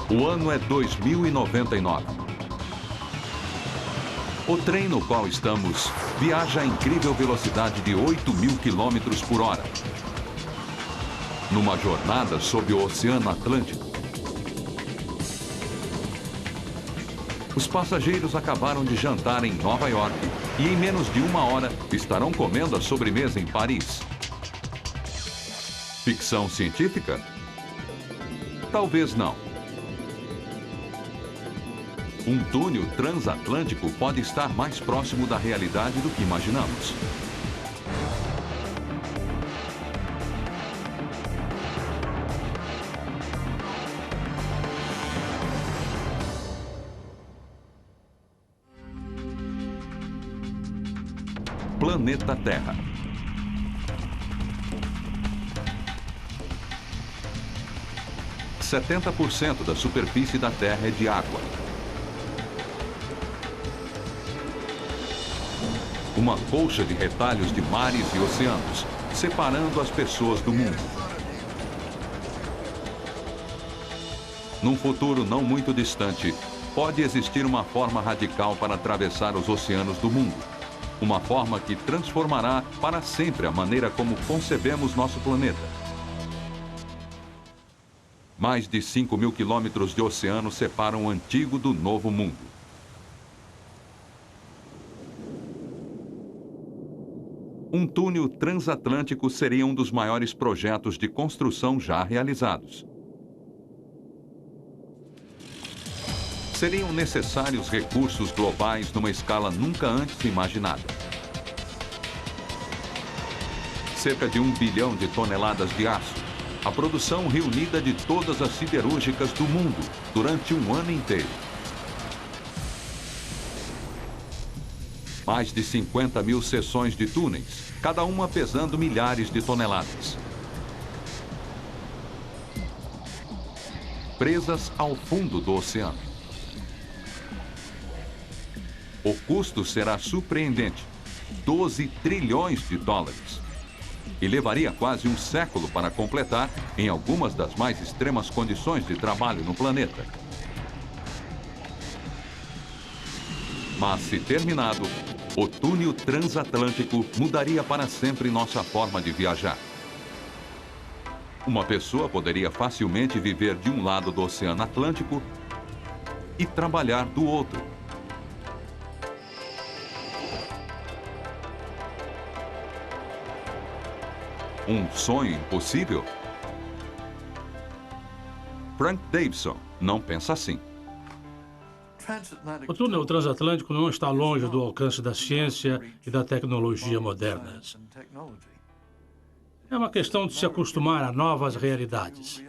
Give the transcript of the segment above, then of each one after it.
O ano é 2099. O trem no qual estamos viaja a incrível velocidade de 8.000 quilômetros por hora. Numa jornada sob o Oceano Atlântico. Os passageiros acabaram de jantar em Nova York e em menos de uma hora estarão comendo a sobremesa em Paris. Ficção científica? Talvez não. Um túnel transatlântico pode estar mais próximo da realidade do que imaginamos. Planeta Terra. – 70% da superfície da Terra é de água. Uma colcha de retalhos de mares e oceanos, separando as pessoas do mundo. Num futuro não muito distante, pode existir uma forma radical para atravessar os oceanos do mundo. Uma forma que transformará para sempre a maneira como concebemos nosso planeta. Mais de 5.000 quilômetros de oceano separam o antigo do novo mundo. Um túnel transatlântico seria um dos maiores projetos de construção já realizados. Seriam necessários recursos globais numa escala nunca antes imaginada. Cerca de 1 bilhão de toneladas de aço, a produção reunida de todas as siderúrgicas do mundo durante um ano inteiro. Mais de 50.000 seções de túneis, cada uma pesando milhares de toneladas. Presas ao fundo do oceano. O custo será surpreendente, 12 trilhões de dólares. E levaria quase um século para completar em algumas das mais extremas condições de trabalho no planeta. Mas, se terminado, o túnel transatlântico mudaria para sempre nossa forma de viajar. Uma pessoa poderia facilmente viver de um lado do Oceano Atlântico e trabalhar do outro. Um sonho impossível? Frank Davidson não pensa assim. O túnel transatlântico não está longe do alcance da ciência e da tecnologia modernas. É uma questão de se acostumar a novas realidades.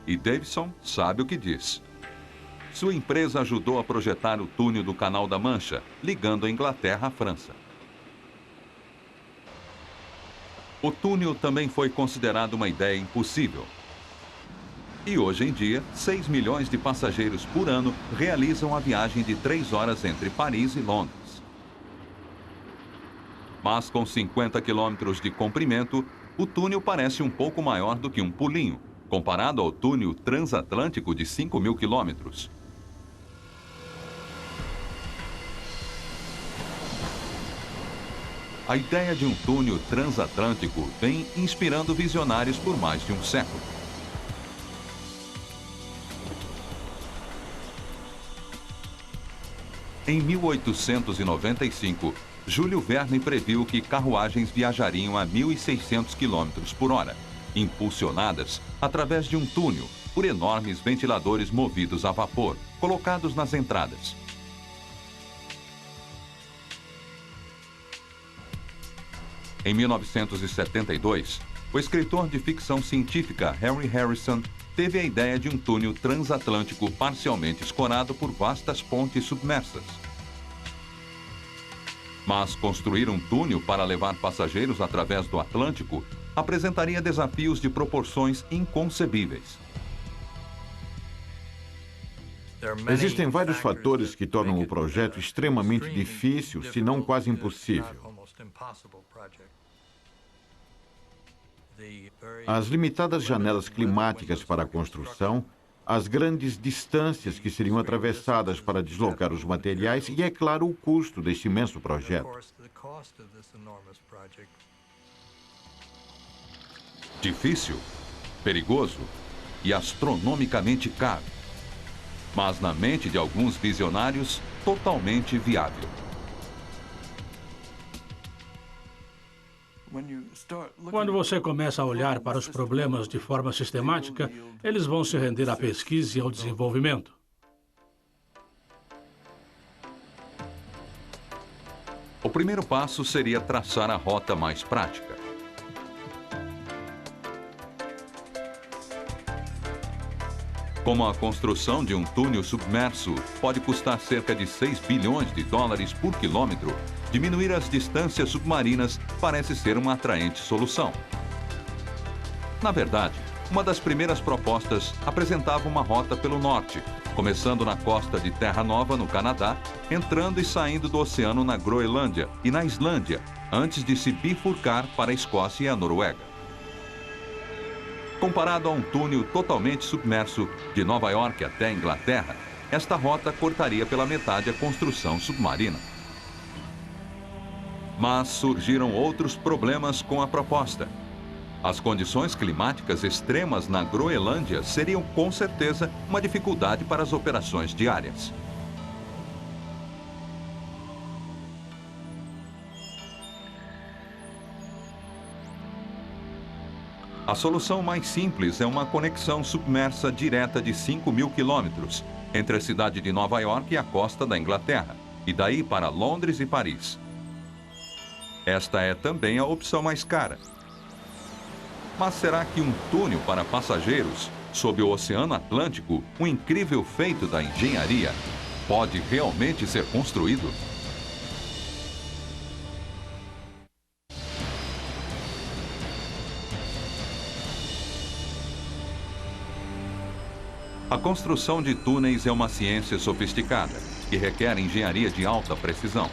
E Davidson sabe o que diz. Sua empresa ajudou a projetar o túnel do Canal da Mancha, ligando a Inglaterra à França. O túnel também foi considerado uma ideia impossível. E hoje em dia, 6 milhões de passageiros por ano realizam a viagem de 3 horas entre Paris e Londres. Mas com 50 quilômetros de comprimento, o túnel parece um pouco maior do que um pulinho, comparado ao túnel transatlântico de 5.000 quilômetros. A ideia de um túnel transatlântico vem inspirando visionários por mais de um século. Em 1895, Júlio Verne previu que carruagens viajariam a 1.600 km por hora, impulsionadas através de um túnel por enormes ventiladores movidos a vapor, colocados nas entradas. Em 1972, o escritor de ficção científica Henry Harrison teve a ideia de um túnel transatlântico parcialmente escorado por vastas pontes submersas. Mas construir um túnel para levar passageiros através do Atlântico apresentaria desafios de proporções inconcebíveis. Existem vários fatores que tornam o projeto extremamente difícil, se não quase impossível. As limitadas janelas climáticas para a construção, as grandes distâncias que seriam atravessadas para deslocar os materiais e, é claro, o custo deste imenso projeto. Difícil, perigoso e astronomicamente caro. Mas na mente de alguns visionários, totalmente viável. Quando você começa a olhar para os problemas de forma sistemática, eles vão se render à pesquisa e ao desenvolvimento. O primeiro passo seria traçar a rota mais prática. Como a construção de um túnel submerso pode custar cerca de 6 bilhões de dólares por quilômetro, diminuir as distâncias submarinas parece ser uma atraente solução. Na verdade, uma das primeiras propostas apresentava uma rota pelo norte, começando na costa de Terra Nova, no Canadá, entrando e saindo do oceano na Groenlândia e na Islândia, antes de se bifurcar para a Escócia e a Noruega. Comparado a um túnel totalmente submerso de Nova York até a Inglaterra, esta rota cortaria pela metade a construção submarina. Mas surgiram outros problemas com a proposta. As condições climáticas extremas na Groenlândia seriam, com certeza, uma dificuldade para as operações diárias. A solução mais simples é uma conexão submersa direta de 5.000 quilômetros entre a cidade de Nova York e a costa da Inglaterra, e daí para Londres e Paris. Esta é também a opção mais cara. Mas será que um túnel para passageiros sob o Oceano Atlântico, um incrível feito da engenharia, pode realmente ser construído? A construção de túneis é uma ciência sofisticada que requer engenharia de alta precisão.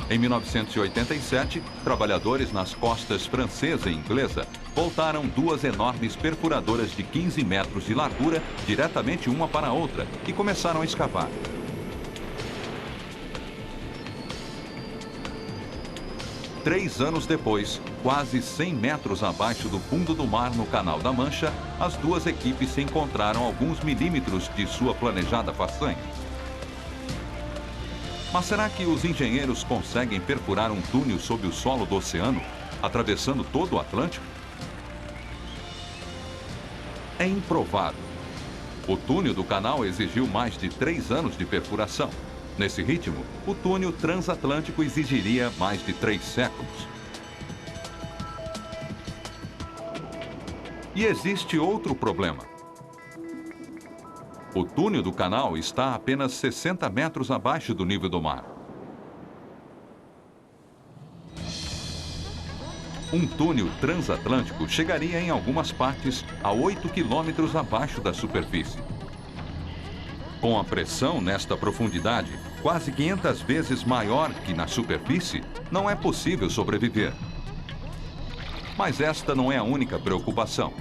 Em 1987, trabalhadores nas costas francesa e inglesa voltaram duas enormes perfuradoras de 15 metros de largura diretamente uma para a outra e começaram a escavar. Três anos depois, quase 100 metros abaixo do fundo do mar no Canal da Mancha, as duas equipes se encontraram a alguns milímetros de sua planejada façanha. Mas será que os engenheiros conseguem perfurar um túnel sob o solo do oceano, atravessando todo o Atlântico? É improvável. O túnel do canal exigiu mais de 3 anos de perfuração. Nesse ritmo, o túnel transatlântico exigiria mais de 3 séculos. E existe outro problema. O túnel do canal está a apenas 60 metros abaixo do nível do mar. Um túnel transatlântico chegaria em algumas partes a 8 quilômetros abaixo da superfície. Com a pressão nesta profundidade, quase 500 vezes maior que na superfície, não é possível sobreviver. Mas esta não é a única preocupação.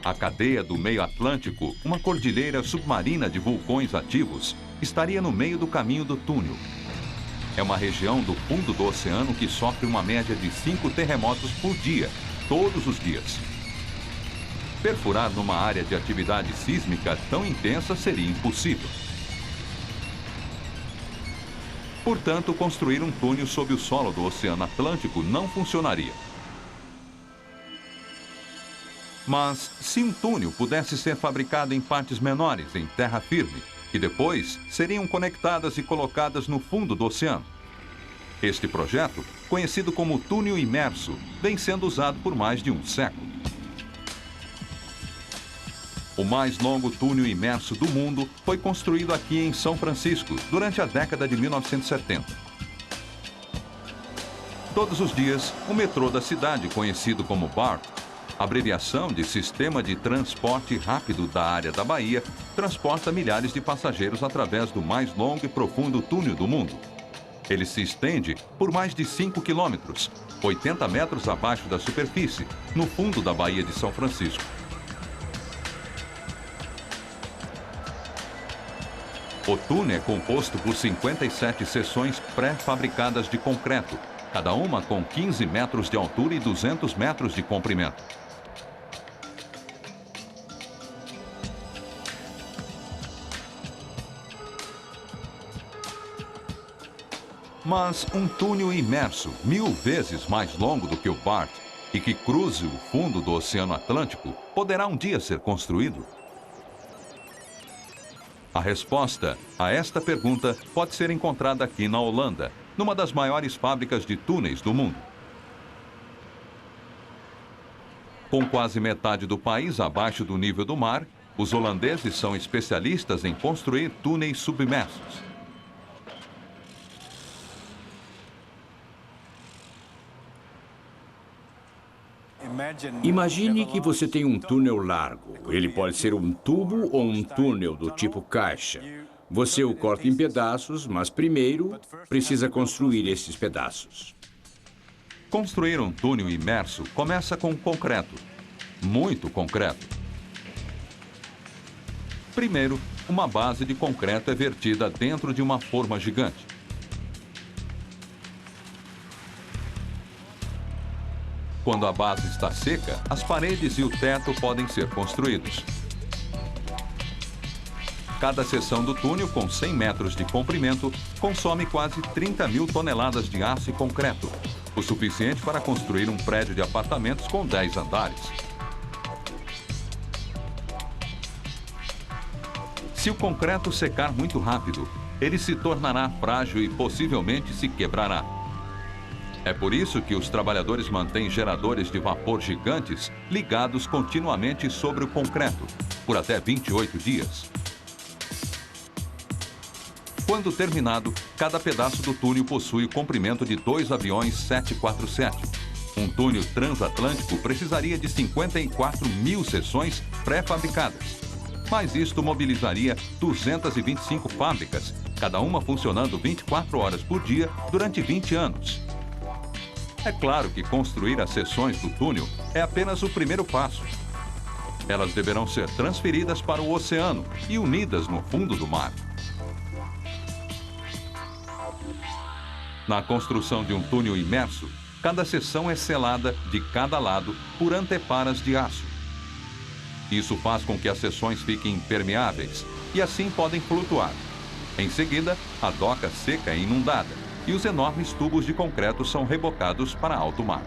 A cadeia do meio Atlântico, uma cordilheira submarina de vulcões ativos, estaria no meio do caminho do túnel. É uma região do fundo do oceano que sofre uma média de 5 terremotos por dia, todos os dias. Perfurar numa área de atividade sísmica tão intensa seria impossível. Portanto, construir um túnel sob o solo do Oceano Atlântico não funcionaria. Mas, se um túnel pudesse ser fabricado em partes menores, em terra firme, que depois seriam conectadas e colocadas no fundo do oceano. Este projeto, conhecido como túnel imerso, vem sendo usado por mais de um século. O mais longo túnel imerso do mundo foi construído aqui em São Francisco, durante a década de 1970. Todos os dias, o metrô da cidade, conhecido como BART, abreviação de Sistema de Transporte Rápido da Área da Bahia, transporta milhares de passageiros através do mais longo e profundo túnel do mundo. Ele se estende por mais de 5 quilômetros, 80 metros abaixo da superfície, no fundo da Baía de São Francisco. O túnel é composto por 57 seções pré-fabricadas de concreto, cada uma com 15 metros de altura e 200 metros de comprimento. Mas um túnel imerso, 1000 vezes mais longo do que o BART, e que cruze o fundo do Oceano Atlântico, poderá um dia ser construído? A resposta a esta pergunta pode ser encontrada aqui na Holanda, numa das maiores fábricas de túneis do mundo. Com quase metade do país abaixo do nível do mar, os holandeses são especialistas em construir túneis submersos. Imagine que você tem um túnel largo. Ele pode ser um tubo ou um túnel do tipo caixa. Você o corta em pedaços, mas primeiro precisa construir esses pedaços. Construir um túnel imerso começa com concreto. Muito concreto. Primeiro, uma base de concreto é vertida dentro de uma forma gigante. Quando a base está seca, as paredes e o teto podem ser construídos. Cada seção do túnel, com 100 metros de comprimento, consome quase 30 mil toneladas de aço e concreto, o suficiente para construir um prédio de apartamentos com 10 andares. Se o concreto secar muito rápido, ele se tornará frágil e possivelmente se quebrará. É por isso que os trabalhadores mantêm geradores de vapor gigantes ligados continuamente sobre o concreto, por até 28 dias. Quando terminado, cada pedaço do túnel possui o comprimento de 2 aviões 747. Um túnel transatlântico precisaria de 54 mil seções pré-fabricadas. Mas isto mobilizaria 225 fábricas, cada uma funcionando 24 horas por dia durante 20 anos. É claro que construir as seções do túnel é apenas o primeiro passo. Elas deverão ser transferidas para o oceano e unidas no fundo do mar. Na construção de um túnel imerso, cada seção é selada de cada lado por anteparas de aço. Isso faz com que as seções fiquem impermeáveis e assim podem flutuar. Em seguida, a doca seca é inundada e os enormes tubos de concreto são rebocados para alto mar.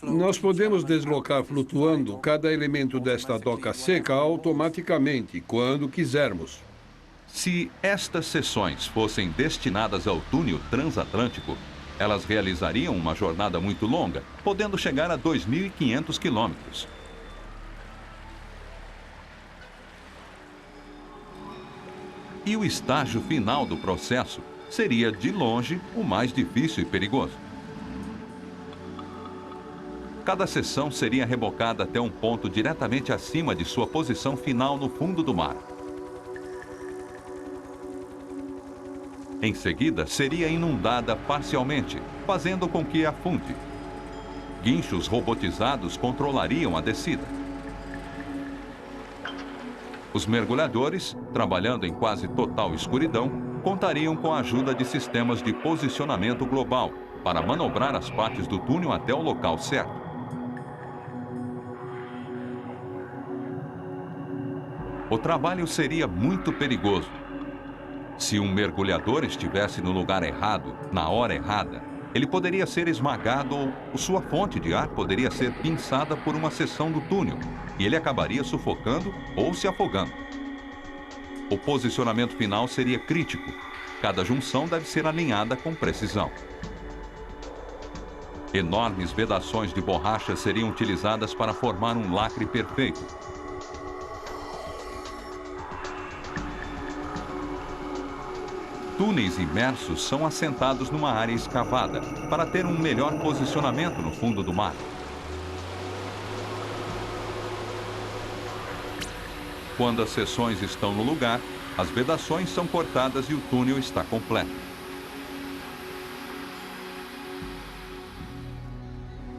Nós podemos deslocar flutuando cada elemento desta doca seca automaticamente, quando quisermos. Se estas seções fossem destinadas ao túnel transatlântico, elas realizariam uma jornada muito longa, podendo chegar a 2.500 quilômetros. E o estágio final do processo seria, de longe, o mais difícil e perigoso. Cada seção seria rebocada até um ponto diretamente acima de sua posição final no fundo do mar. Em seguida, seria inundada parcialmente, fazendo com que afunde. Guinchos robotizados controlariam a descida. Os mergulhadores, trabalhando em quase total escuridão, contariam com a ajuda de sistemas de posicionamento global para manobrar as partes do túnel até o local certo. O trabalho seria muito perigoso. Se um mergulhador estivesse no lugar errado, na hora errada, ele poderia ser esmagado ou sua fonte de ar poderia ser pinçada por uma seção do túnel e ele acabaria sufocando ou se afogando. O posicionamento final seria crítico. Cada junção deve ser alinhada com precisão. Enormes vedações de borracha seriam utilizadas para formar um lacre perfeito. Túneis imersos são assentados numa área escavada para ter um melhor posicionamento no fundo do mar. Quando as seções estão no lugar, as vedações são cortadas e o túnel está completo.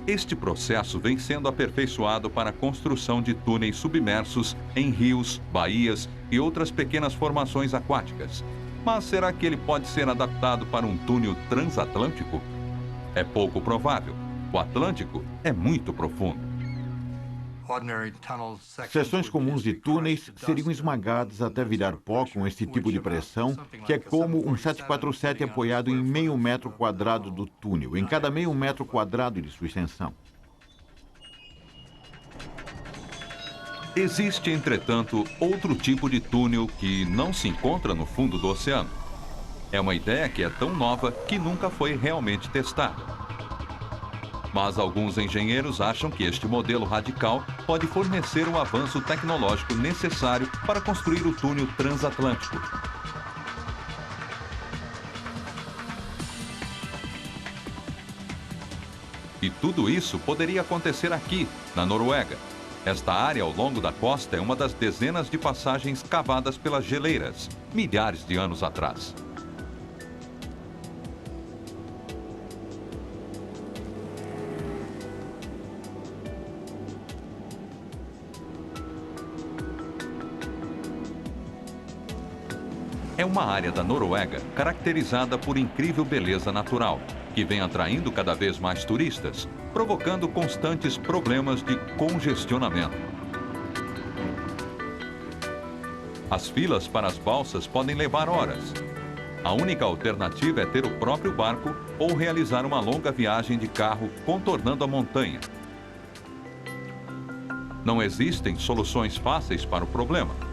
Este processo vem sendo aperfeiçoado para a construção de túneis submersos em rios, baías e outras pequenas formações aquáticas. Mas será que ele pode ser adaptado para um túnel transatlântico? É pouco provável. O Atlântico é muito profundo. Seções comuns de túneis seriam esmagadas até virar pó com esse tipo de pressão, que é como um 747 apoiado em meio metro quadrado do túnel, em cada meio metro quadrado de sua extensão. Existe, entretanto, outro tipo de túnel que não se encontra no fundo do oceano. É uma ideia que é tão nova que nunca foi realmente testada. Mas alguns engenheiros acham que este modelo radical pode fornecer o avanço tecnológico necessário para construir o túnel transatlântico. E tudo isso poderia acontecer aqui, na Noruega. Esta área ao longo da costa é uma das dezenas de passagens cavadas pelas geleiras, milhares de anos atrás. É uma área da Noruega caracterizada por incrível beleza natural, que vem atraindo cada vez mais turistas, provocando constantes problemas de congestionamento. As filas para as balsas podem levar horas. A única alternativa é ter o próprio barco ou realizar uma longa viagem de carro contornando a montanha. Não existem soluções fáceis para o problema.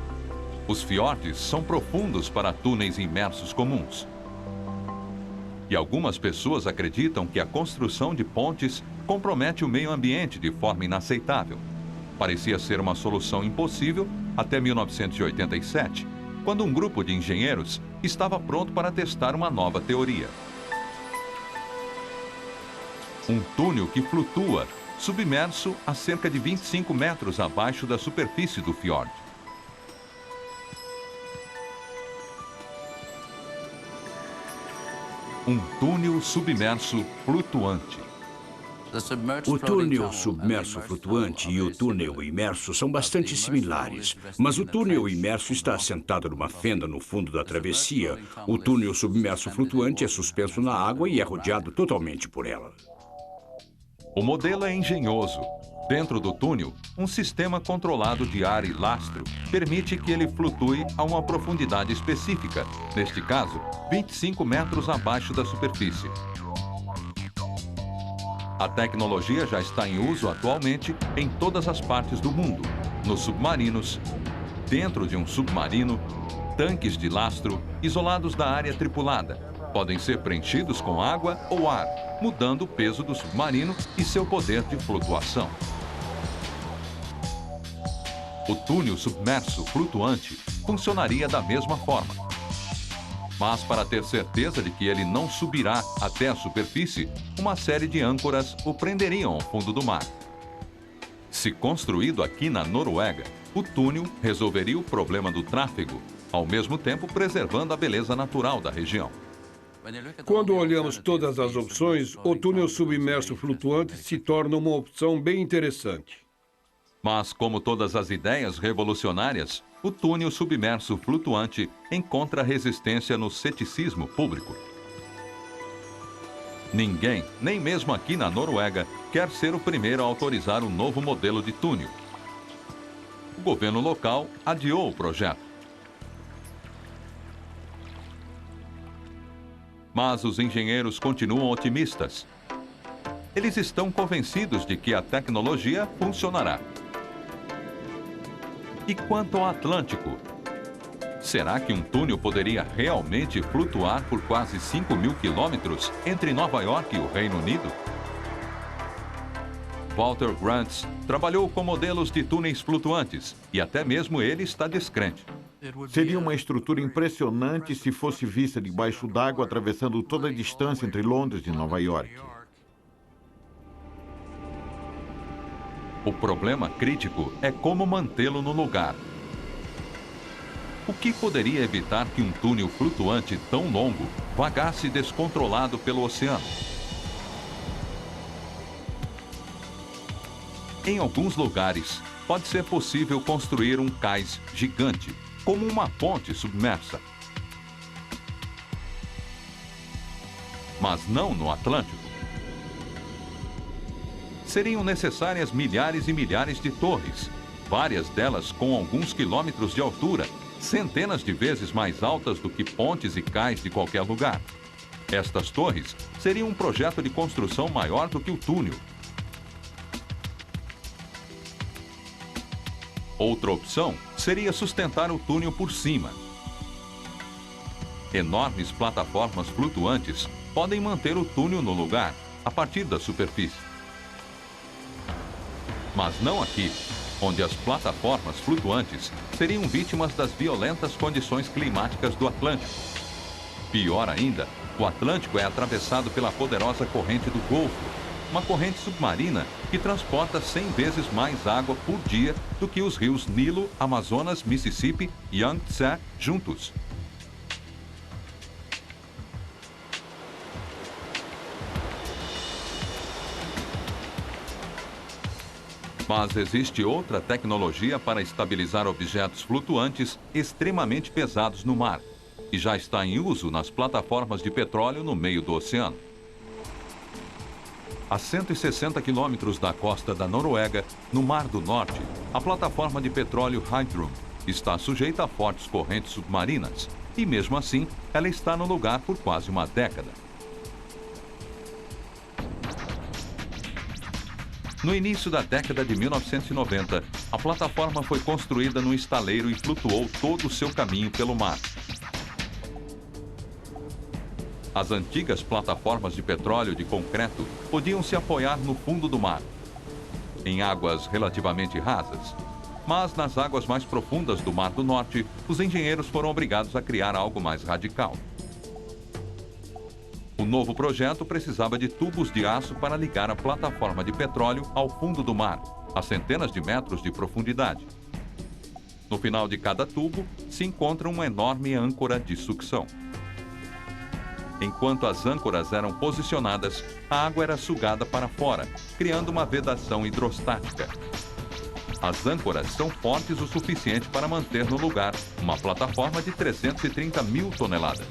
Os fiordes são profundos para túneis imersos comuns. E algumas pessoas acreditam que a construção de pontes compromete o meio ambiente de forma inaceitável. Parecia ser uma solução impossível até 1987, quando um grupo de engenheiros estava pronto para testar uma nova teoria. Um túnel que flutua, submerso a cerca de 25 metros abaixo da superfície do fiord. Um túnel submerso flutuante. O túnel submerso flutuante e o túnel imerso são bastante similares, mas o túnel imerso está assentado numa fenda no fundo da travessia. O túnel submerso flutuante é suspenso na água e é rodeado totalmente por ela. O modelo é engenhoso. Dentro do túnel, um sistema controlado de ar e lastro permite que ele flutue a uma profundidade específica, neste caso, 25 metros abaixo da superfície. A tecnologia já está em uso atualmente em todas as partes do mundo, nos submarinos, dentro de um submarino, tanques de lastro isolados da área tripulada. Podem ser preenchidos com água ou ar, mudando o peso do submarino e seu poder de flutuação. O túnel submerso flutuante funcionaria da mesma forma. Mas para ter certeza de que ele não subirá até a superfície, uma série de âncoras o prenderiam ao fundo do mar. Se construído aqui na Noruega, o túnel resolveria o problema do tráfego, ao mesmo tempo preservando a beleza natural da região. Quando olhamos todas as opções, o túnel submerso flutuante se torna uma opção bem interessante. Mas, como todas as ideias revolucionárias, o túnel submerso flutuante encontra resistência no ceticismo público. Ninguém, nem mesmo aqui na Noruega, quer ser o primeiro a autorizar um novo modelo de túnel. O governo local adiou o projeto. Mas os engenheiros continuam otimistas. Eles estão convencidos de que a tecnologia funcionará. E quanto ao Atlântico? Será que um túnel poderia realmente flutuar por quase 5.000 quilômetros entre Nova York e o Reino Unido? Walter Grants trabalhou com modelos de túneis flutuantes e até mesmo ele está descrente. Seria uma estrutura impressionante se fosse vista debaixo d'água, atravessando toda a distância entre Londres e Nova York. O problema crítico é como mantê-lo no lugar. O que poderia evitar que um túnel flutuante tão longo vagasse descontrolado pelo oceano? Em alguns lugares, pode ser possível construir um cais gigante, como uma ponte submersa. Mas não no Atlântico. Seriam necessárias milhares e milhares de torres, várias delas com alguns quilômetros de altura, centenas de vezes mais altas do que pontes e cais de qualquer lugar. Estas torres seriam um projeto de construção maior do que o túnel. Outra opção seria sustentar o túnel por cima. Enormes plataformas flutuantes podem manter o túnel no lugar, a partir da superfície. Mas não aqui, onde as plataformas flutuantes seriam vítimas das violentas condições climáticas do Atlântico. Pior ainda, o Atlântico é atravessado pela poderosa corrente do Golfo, uma corrente submarina que transporta 100 vezes mais água por dia do que os rios Nilo, Amazonas, Mississippi e Yangtze juntos. Mas existe outra tecnologia para estabilizar objetos flutuantes extremamente pesados no mar, e já está em uso nas plataformas de petróleo no meio do oceano. A 160 quilômetros da costa da Noruega, no Mar do Norte, a plataforma de petróleo Heidrun está sujeita a fortes correntes submarinas, e mesmo assim, ela está no lugar por quase uma década. No início da década de 1990, a plataforma foi construída num estaleiro e flutuou todo o seu caminho pelo mar. As antigas plataformas de petróleo de concreto podiam se apoiar no fundo do mar, em águas relativamente rasas. Mas nas águas mais profundas do Mar do Norte, os engenheiros foram obrigados a criar algo mais radical. O novo projeto precisava de tubos de aço para ligar a plataforma de petróleo ao fundo do mar, a centenas de metros de profundidade. No final de cada tubo se encontra uma enorme âncora de sucção. Enquanto as âncoras eram posicionadas, a água era sugada para fora, criando uma vedação hidrostática. As âncoras são fortes o suficiente para manter no lugar uma plataforma de 330 mil toneladas.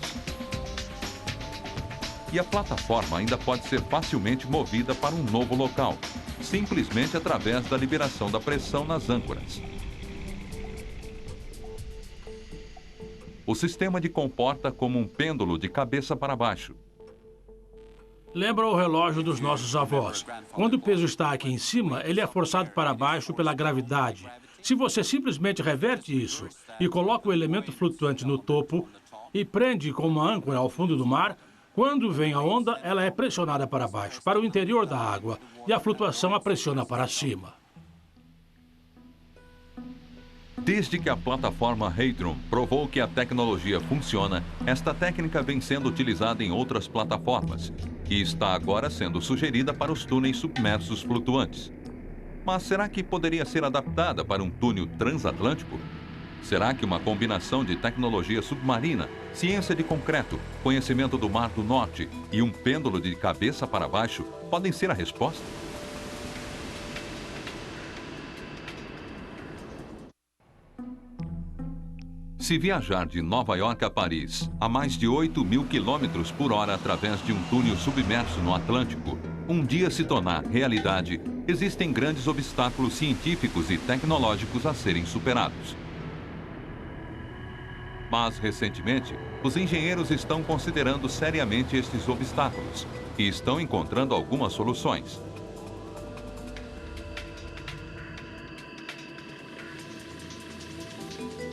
E a plataforma ainda pode ser facilmente movida para um novo local, simplesmente através da liberação da pressão nas âncoras. O sistema se comporta como um pêndulo de cabeça para baixo. Lembra o relógio dos nossos avós. Quando o peso está aqui em cima, ele é forçado para baixo pela gravidade. Se você simplesmente reverte isso e coloca o elemento flutuante no topo e prende com uma âncora ao fundo do mar, quando vem a onda, ela é pressionada para baixo, para o interior da água, e a flutuação a pressiona para cima. Desde que a plataforma Heidrun provou que a tecnologia funciona, esta técnica vem sendo utilizada em outras plataformas e está agora sendo sugerida para os túneis submersos flutuantes. Mas será que poderia ser adaptada para um túnel transatlântico? Será que uma combinação de tecnologia submarina, ciência de concreto, conhecimento do Mar do Norte e um pêndulo de cabeça para baixo podem ser a resposta? Se viajar de Nova York a Paris a mais de 8.000 quilômetros por hora através de um túnel submerso no Atlântico, um dia se tornar realidade, existem grandes obstáculos científicos e tecnológicos a serem superados. Mas, recentemente, os engenheiros estão considerando seriamente estes obstáculos e estão encontrando algumas soluções.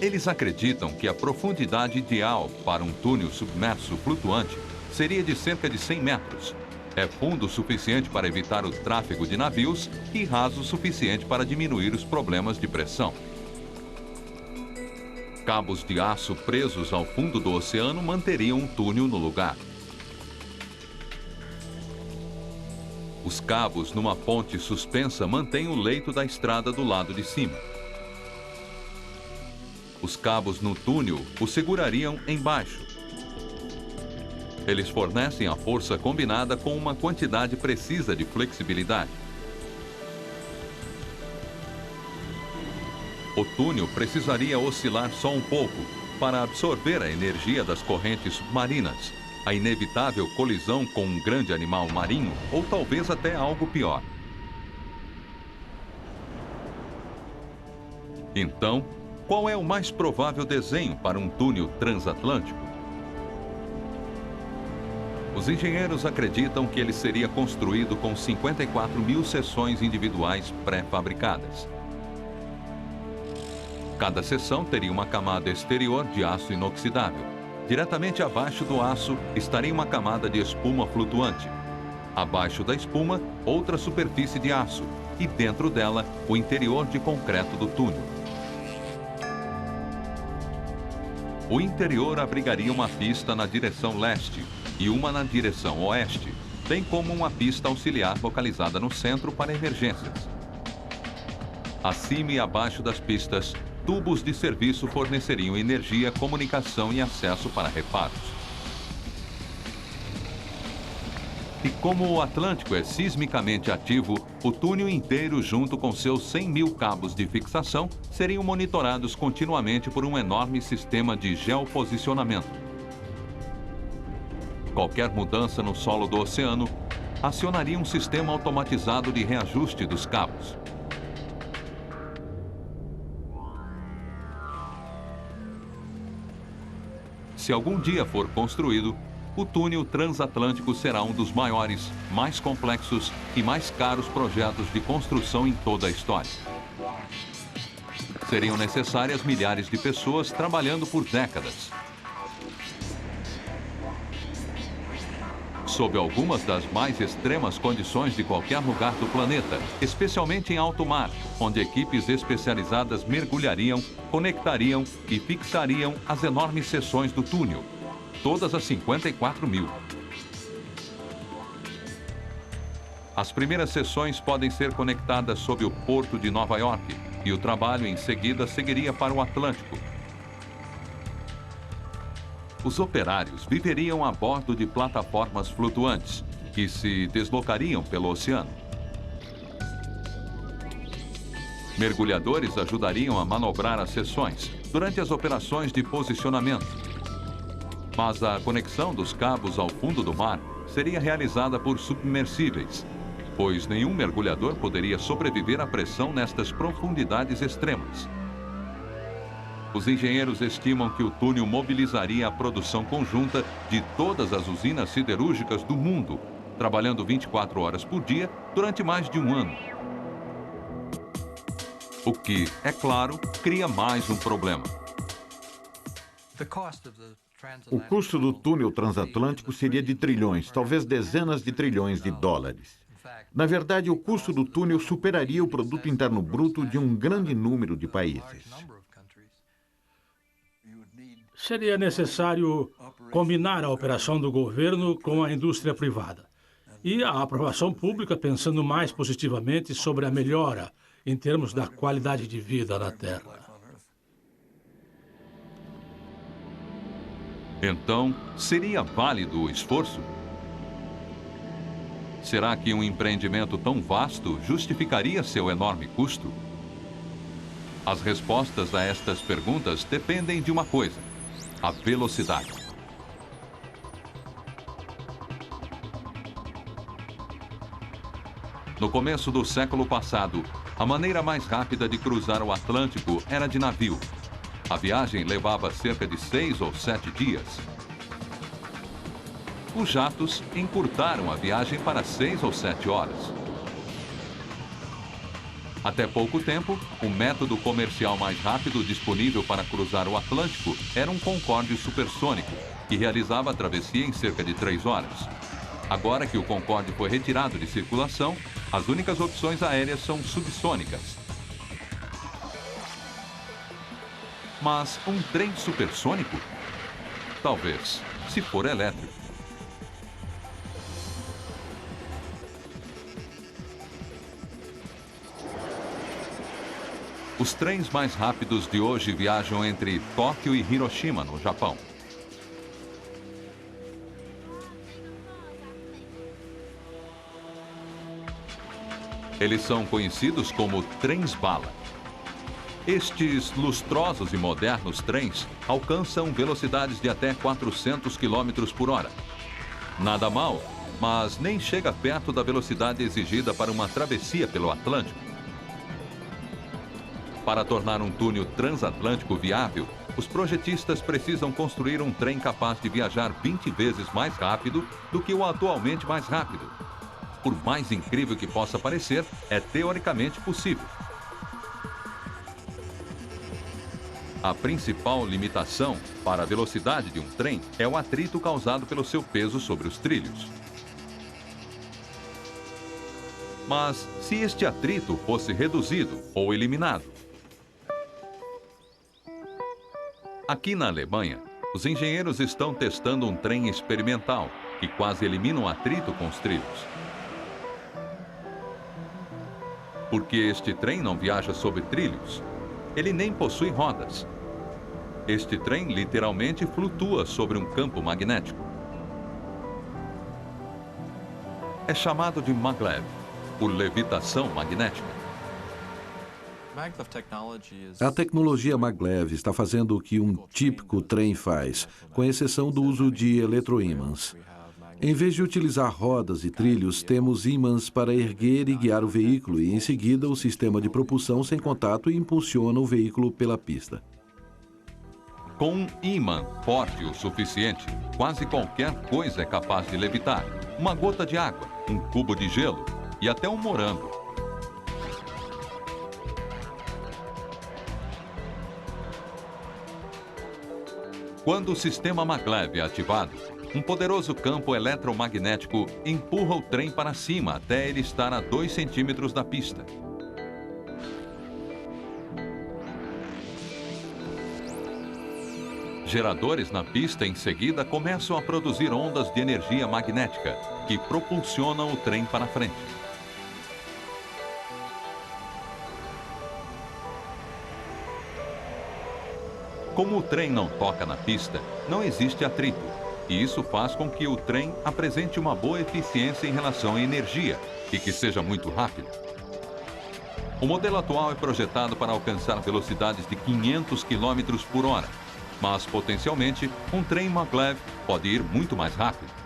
Eles acreditam que a profundidade ideal para um túnel submerso flutuante seria de cerca de 100 metros. É fundo o suficiente para evitar o tráfego de navios e raso o suficiente para diminuir os problemas de pressão. Cabos de aço presos ao fundo do oceano manteriam um túnel no lugar. Os cabos numa ponte suspensa mantêm o leito da estrada do lado de cima. Os cabos no túnel o segurariam embaixo. Eles fornecem a força combinada com uma quantidade precisa de flexibilidade. O túnel precisaria oscilar só um pouco para absorver a energia das correntes submarinas, a inevitável colisão com um grande animal marinho ou talvez até algo pior. Então, qual é o mais provável desenho para um túnel transatlântico? Os engenheiros acreditam que ele seria construído com 54.000 seções individuais pré-fabricadas. Cada seção teria uma camada exterior de aço inoxidável. Diretamente abaixo do aço estaria uma camada de espuma flutuante. Abaixo da espuma, outra superfície de aço. E dentro dela, o interior de concreto do túnel. O interior abrigaria uma pista na direção leste e uma na direção oeste, bem como uma pista auxiliar localizada no centro para emergências. Acima e abaixo das pistas, tubos de serviço forneceriam energia, comunicação e acesso para reparos. E como o Atlântico é sismicamente ativo, o túnel inteiro, junto com seus 100.000 cabos de fixação, seriam monitorados continuamente por um enorme sistema de geoposicionamento. Qualquer mudança no solo do oceano acionaria um sistema automatizado de reajuste dos cabos. Se algum dia for construído, o túnel transatlântico será um dos maiores, mais complexos e mais caros projetos de construção em toda a história. Seriam necessárias milhares de pessoas trabalhando por décadas. Sob algumas das mais extremas condições de qualquer lugar do planeta, especialmente em alto mar, onde equipes especializadas mergulhariam, conectariam e fixariam as enormes seções do túnel, todas as 54.000. As primeiras seções podem ser conectadas sob o porto de Nova York e o trabalho em seguida seguiria para o Atlântico. Os operários viveriam a bordo de plataformas flutuantes que se deslocariam pelo oceano. Mergulhadores ajudariam a manobrar as seções durante as operações de posicionamento. Mas a conexão dos cabos ao fundo do mar seria realizada por submersíveis, pois nenhum mergulhador poderia sobreviver à pressão nestas profundidades extremas. Os engenheiros estimam que o túnel mobilizaria a produção conjunta de todas as usinas siderúrgicas do mundo, trabalhando 24 horas por dia durante mais de um ano. O que, é claro, cria mais um problema. O custo do túnel transatlântico seria de trilhões, talvez dezenas de trilhões de dólares. Na verdade, o custo do túnel superaria o produto interno bruto de um grande número de países. Seria necessário combinar a operação do governo com a indústria privada e a aprovação pública pensando mais positivamente sobre a melhora em termos da qualidade de vida na Terra. Então, seria válido o esforço? Será que um empreendimento tão vasto justificaria seu enorme custo? As respostas a estas perguntas dependem de uma coisa: a velocidade. No começo do século passado, a maneira mais rápida de cruzar o Atlântico era de navio. A viagem levava cerca de 6 ou 7 dias. Os jatos encurtaram a viagem para 6 ou 7 horas. Até pouco tempo, o método comercial mais rápido disponível para cruzar o Atlântico era um Concorde supersônico, que realizava a travessia em cerca de 3 horas. Agora que o Concorde foi retirado de circulação, as únicas opções aéreas são subsônicas. Mas um trem supersônico? Talvez, se for elétrico. Os trens mais rápidos de hoje viajam entre Tóquio e Hiroshima, no Japão. Eles são conhecidos como trens-bala. Estes lustrosos e modernos trens alcançam velocidades de até 400 km por hora. Nada mal, mas nem chega perto da velocidade exigida para uma travessia pelo Atlântico. Para tornar um túnel transatlântico viável, os projetistas precisam construir um trem capaz de viajar 20 vezes mais rápido do que o atualmente mais rápido. Por mais incrível que possa parecer, é teoricamente possível. A principal limitação para a velocidade de um trem é o atrito causado pelo seu peso sobre os trilhos. Mas se este atrito fosse reduzido ou eliminado? Aqui na Alemanha, os engenheiros estão testando um trem experimental que quase elimina o atrito com os trilhos. Porque este trem não viaja sobre trilhos, ele nem possui rodas. Este trem literalmente flutua sobre um campo magnético. É chamado de maglev, por levitação magnética. A tecnologia maglev está fazendo o que um típico trem faz, com exceção do uso de eletroímãs. Em vez de utilizar rodas e trilhos, temos ímãs para erguer e guiar o veículo e, em seguida, o sistema de propulsão sem contato impulsiona o veículo pela pista. Com um ímã forte o suficiente, quase qualquer coisa é capaz de levitar. Uma gota de água, um cubo de gelo e até um morango. Quando o sistema maglev é ativado, um poderoso campo eletromagnético empurra o trem para cima até ele estar a 2 centímetros da pista. Geradores na pista em seguida começam a produzir ondas de energia magnética que propulsionam o trem para frente. Como o trem não toca na pista, não existe atrito, e isso faz com que o trem apresente uma boa eficiência em relação à energia e que seja muito rápido. O modelo atual é projetado para alcançar velocidades de 500 km por hora, mas potencialmente um trem maglev pode ir muito mais rápido.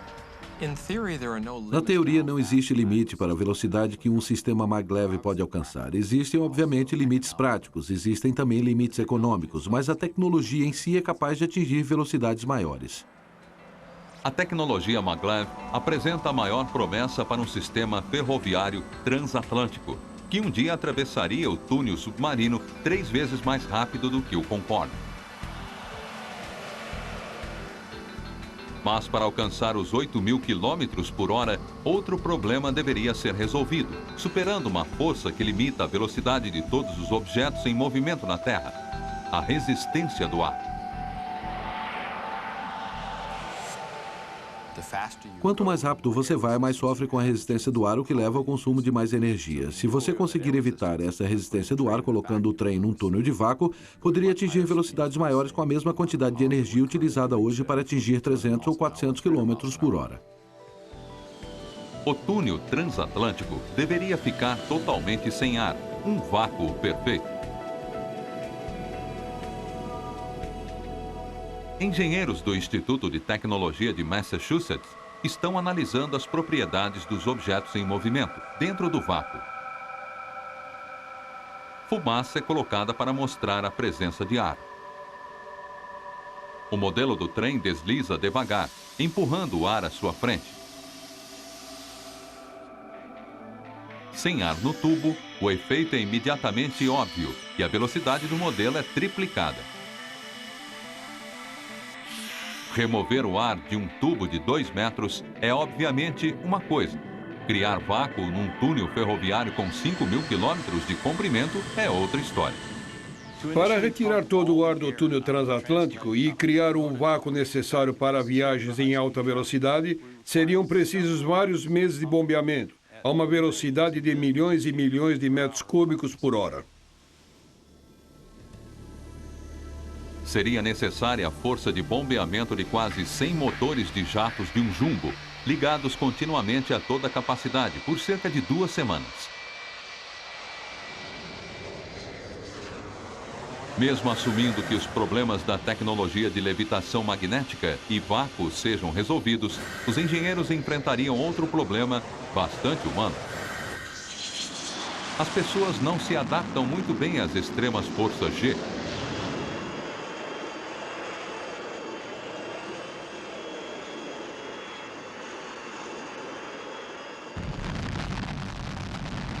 Na teoria, não existe limite para a velocidade que um sistema maglev pode alcançar. Existem, obviamente, limites práticos, existem também limites econômicos, mas a tecnologia em si é capaz de atingir velocidades maiores. A tecnologia maglev apresenta a maior promessa para um sistema ferroviário transatlântico, que um dia atravessaria o túnel submarino 3 vezes mais rápido do que o Concorde. Mas para alcançar os 8.000 km por hora, outro problema deveria ser resolvido, superando uma força que limita a velocidade de todos os objetos em movimento na Terra: a resistência do ar. Quanto mais rápido você vai, mais sofre com a resistência do ar, o que leva ao consumo de mais energia. Se você conseguir evitar essa resistência do ar colocando o trem num túnel de vácuo, poderia atingir velocidades maiores com a mesma quantidade de energia utilizada hoje para atingir 300 ou 400 km por hora. O túnel transatlântico deveria ficar totalmente sem ar, um vácuo perfeito. Engenheiros do Instituto de Tecnologia de Massachusetts estão analisando as propriedades dos objetos em movimento dentro do vácuo. Fumaça é colocada para mostrar a presença de ar. O modelo do trem desliza devagar, empurrando o ar à sua frente. Sem ar no tubo, o efeito é imediatamente óbvio e a velocidade do modelo é triplicada. Remover o ar de um tubo de 2 metros é obviamente uma coisa. Criar vácuo num túnel ferroviário com 5.000 quilômetros de comprimento é outra história. Para retirar todo o ar do túnel transatlântico e criar o vácuo necessário para viagens em alta velocidade, seriam precisos vários meses de bombeamento, a uma velocidade de milhões e milhões de metros cúbicos por hora. Seria necessária a força de bombeamento de quase 100 motores de jatos de um jumbo, ligados continuamente a toda a capacidade, por cerca de 2 semanas. Mesmo assumindo que os problemas da tecnologia de levitação magnética e vácuo sejam resolvidos, os engenheiros enfrentariam outro problema bastante humano. As pessoas não se adaptam muito bem às extremas forças G.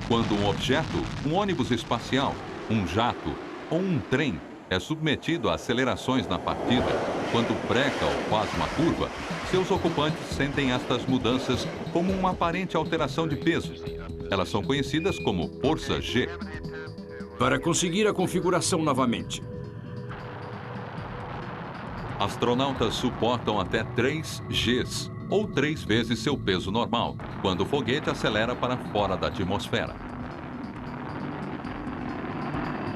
Quando um objeto, um ônibus espacial, um jato ou um trem é submetido a acelerações na partida, quando breca ou faz uma curva, seus ocupantes sentem estas mudanças como uma aparente alteração de peso. Elas são conhecidas como força G. Para conseguir a configuração novamente. Astronautas suportam até 3 Gs, ou 3 vezes seu peso normal, quando o foguete acelera para fora da atmosfera.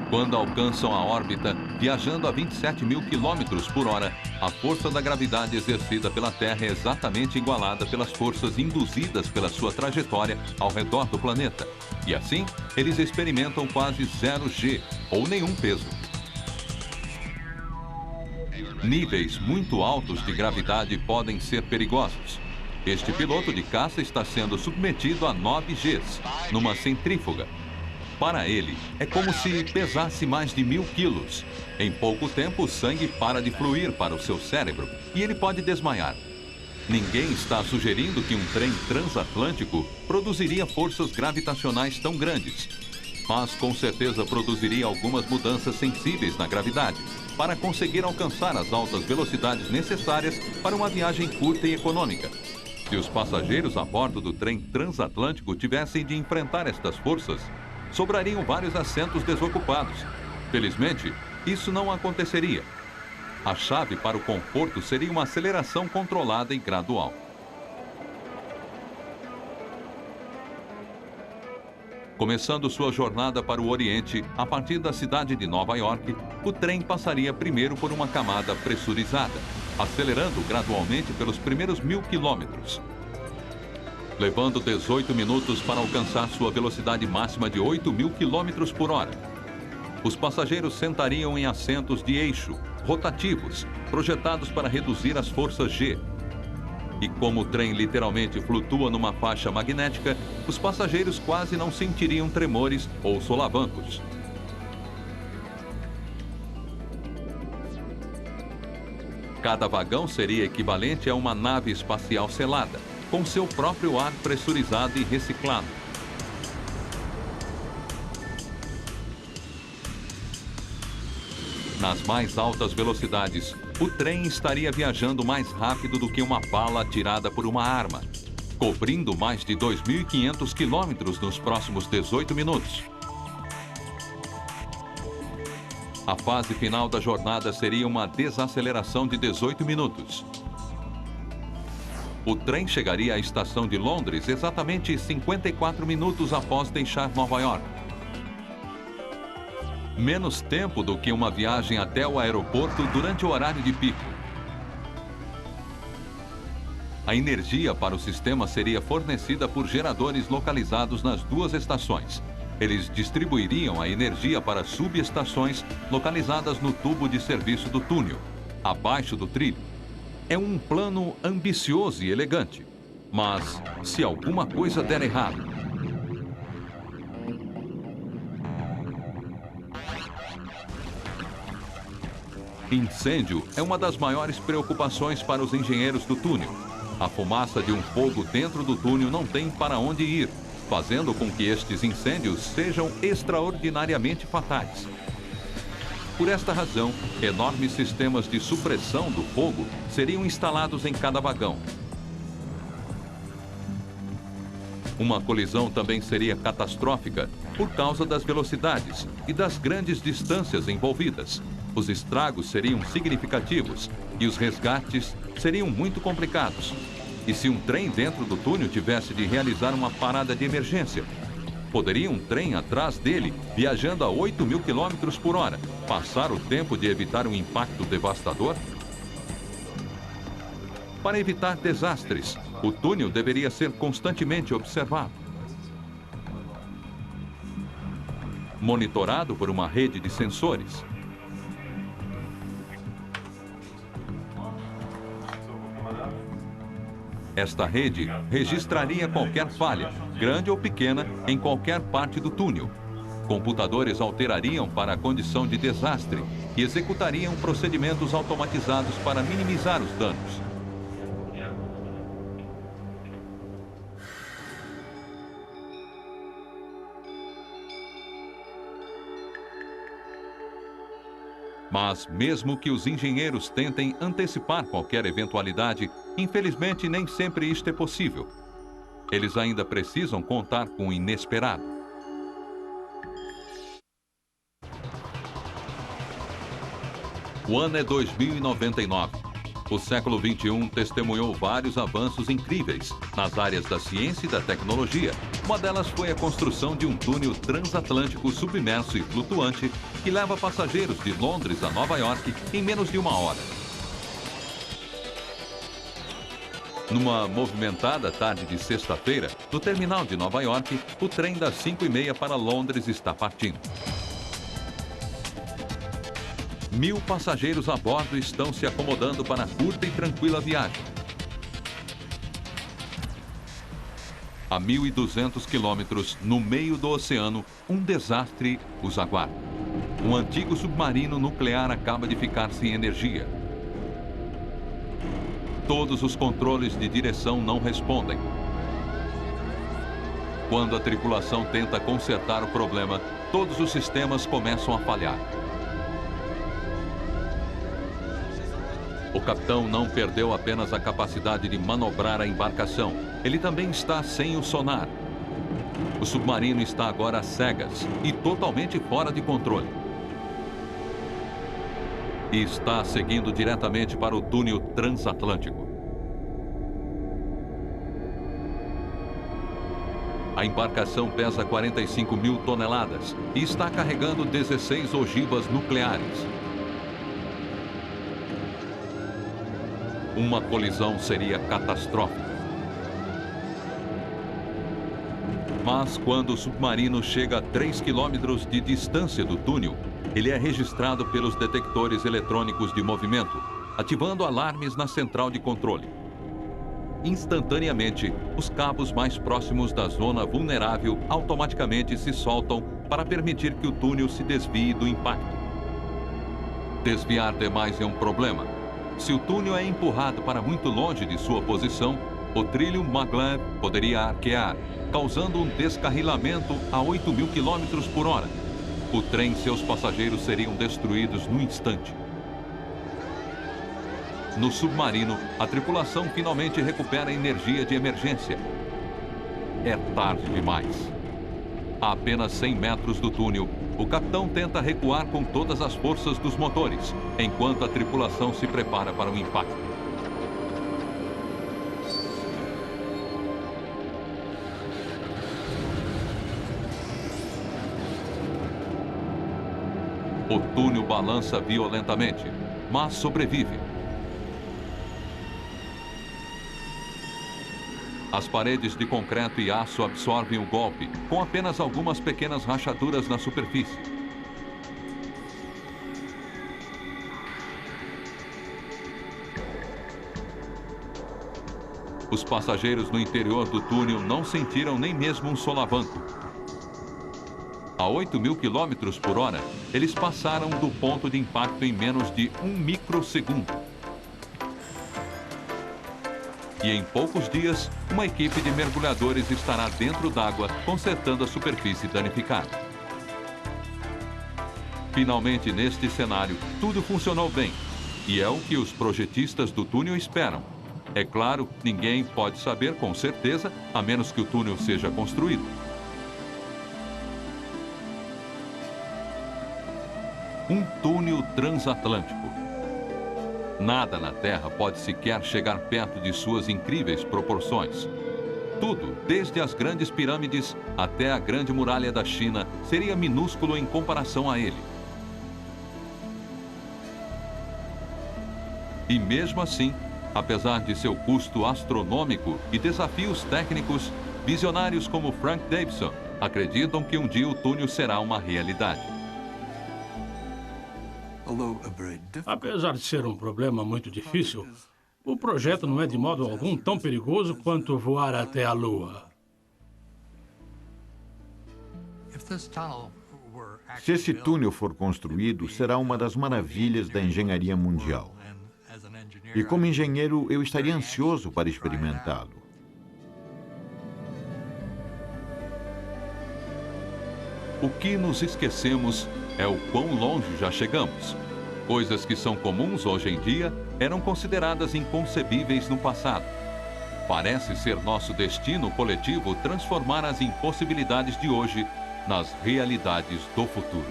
Quando alcançam a órbita, viajando a 27.000 km por hora, a força da gravidade exercida pela Terra é exatamente igualada pelas forças induzidas pela sua trajetória ao redor do planeta. E assim, eles experimentam quase 0 G, ou nenhum peso. Níveis muito altos de gravidade podem ser perigosos. Este piloto de caça está sendo submetido a 9 Gs, numa centrífuga. Para ele, é como se pesasse mais de 1.000 quilos. Em pouco tempo, o sangue para de fluir para o seu cérebro e ele pode desmaiar. Ninguém está sugerindo que um trem transatlântico produziria forças gravitacionais tão grandes, mas com certeza produziria algumas mudanças sensíveis na gravidade para conseguir alcançar as altas velocidades necessárias para uma viagem curta e econômica. Se os passageiros a bordo do trem transatlântico tivessem de enfrentar estas forças, sobrariam vários assentos desocupados. Felizmente, isso não aconteceria. A chave para o conforto seria uma aceleração controlada e gradual. Começando sua jornada para o Oriente, a partir da cidade de Nova York, o trem passaria primeiro por uma camada pressurizada, acelerando gradualmente pelos primeiros 1.000 quilômetros, levando 18 minutos para alcançar sua velocidade máxima de 8.000 km por hora. Os passageiros sentariam em assentos de eixo, rotativos, projetados para reduzir as forças G. E como o trem literalmente flutua numa faixa magnética, os passageiros quase não sentiriam tremores ou solavancos. Cada vagão seria equivalente a uma nave espacial selada, com seu próprio ar pressurizado e reciclado. Nas mais altas velocidades, o trem estaria viajando mais rápido do que uma bala atirada por uma arma, cobrindo mais de 2.500 quilômetros nos próximos 18 minutos. A fase final da jornada seria uma desaceleração de 18 minutos. O trem chegaria à estação de Londres exatamente 54 minutos após deixar Nova York. Menos tempo do que uma viagem até o aeroporto durante o horário de pico. A energia para o sistema seria fornecida por geradores localizados nas 2 estações. Eles distribuiriam a energia para subestações localizadas no tubo de serviço do túnel, abaixo do trilho. É um plano ambicioso e elegante, mas se alguma coisa der errado, incêndio é uma das maiores preocupações para os engenheiros do túnel. A fumaça de um fogo dentro do túnel não tem para onde ir, fazendo com que estes incêndios sejam extraordinariamente fatais. Por esta razão, enormes sistemas de supressão do fogo seriam instalados em cada vagão. Uma colisão também seria catastrófica por causa das velocidades e das grandes distâncias envolvidas. Os estragos seriam significativos e os resgates seriam muito complicados. E se um trem dentro do túnel tivesse de realizar uma parada de emergência, Poderia um trem atrás dele, viajando a 8.000 km por hora, passar o tempo de evitar um impacto devastador? Para evitar desastres, o túnel deveria ser constantemente observado. Monitorado por uma rede de sensores. Esta rede registraria qualquer falha, grande ou pequena, em qualquer parte do túnel. Computadores alterariam para a condição de desastre e executariam procedimentos automatizados para minimizar os danos. Mas, mesmo que os engenheiros tentem antecipar qualquer eventualidade, infelizmente nem sempre isto é possível. Eles ainda precisam contar com o inesperado. O ano é 2099. O século XXI testemunhou vários avanços incríveis nas áreas da ciência e da tecnologia. Uma delas foi a construção de um túnel transatlântico submerso e flutuante que leva passageiros de Londres a Nova York em menos de 1 hora. Numa movimentada tarde de sexta-feira, no terminal de Nova York, o trem das 5h30 para Londres está partindo. 1.000 passageiros a bordo estão se acomodando para a curta e tranquila viagem. A 1.200 quilômetros, no meio do oceano, um desastre os aguarda. Um antigo submarino nuclear acaba de ficar sem energia. Todos os controles de direção não respondem. Quando a tripulação tenta consertar o problema, todos os sistemas começam a falhar. O capitão não perdeu apenas a capacidade de manobrar a embarcação. Ele também está sem o sonar. O submarino está agora às cegas e totalmente fora de controle. E está seguindo diretamente para o túnel transatlântico. A embarcação pesa 45.000 toneladas e está carregando 16 ogivas nucleares. Uma colisão seria catastrófica. Mas quando o submarino chega a 3 quilômetros de distância do túnel, ele é registrado pelos detectores eletrônicos de movimento, ativando alarmes na central de controle. Instantaneamente, os cabos mais próximos da zona vulnerável automaticamente se soltam para permitir que o túnel se desvie do impacto. Desviar demais é um problema. Se o túnel é empurrado para muito longe de sua posição, o trilho maglev poderia arquear, causando um descarrilamento a 8.000 km por hora. O trem e seus passageiros seriam destruídos no instante. No submarino, a tripulação finalmente recupera a energia de emergência. É tarde demais. A apenas 100 metros do túnel, o capitão tenta recuar com todas as forças dos motores, enquanto a tripulação se prepara para o impacto. O túnel balança violentamente, mas sobrevive. As paredes de concreto e aço absorvem o golpe, com apenas algumas pequenas rachaduras na superfície. Os passageiros no interior do túnel não sentiram nem mesmo um solavanco. A 8.000 km por hora, eles passaram do ponto de impacto em menos de 1 microsegundo. E em poucos dias, uma equipe de mergulhadores estará dentro d'água, consertando a superfície danificada. Finalmente, neste cenário, tudo funcionou bem. E é o que os projetistas do túnel esperam. É claro, ninguém pode saber com certeza, a menos que o túnel seja construído. Um túnel transatlântico. Nada na Terra pode sequer chegar perto de suas incríveis proporções. Tudo, desde as grandes pirâmides até a Grande Muralha da China, seria minúsculo em comparação a ele. E mesmo assim, apesar de seu custo astronômico e desafios técnicos, visionários como Frank Davidson acreditam que um dia o túnel será uma realidade. Apesar de ser um problema muito difícil, o projeto não é de modo algum tão perigoso quanto voar até a Lua. Se esse túnel for construído, será uma das maravilhas da engenharia mundial. E como engenheiro, eu estaria ansioso para experimentá-lo. O que nos esquecemos é o quão longe já chegamos. Coisas que são comuns hoje em dia eram consideradas inconcebíveis no passado. Parece ser nosso destino coletivo transformar as impossibilidades de hoje nas realidades do futuro.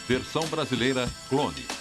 Versão brasileira Clone.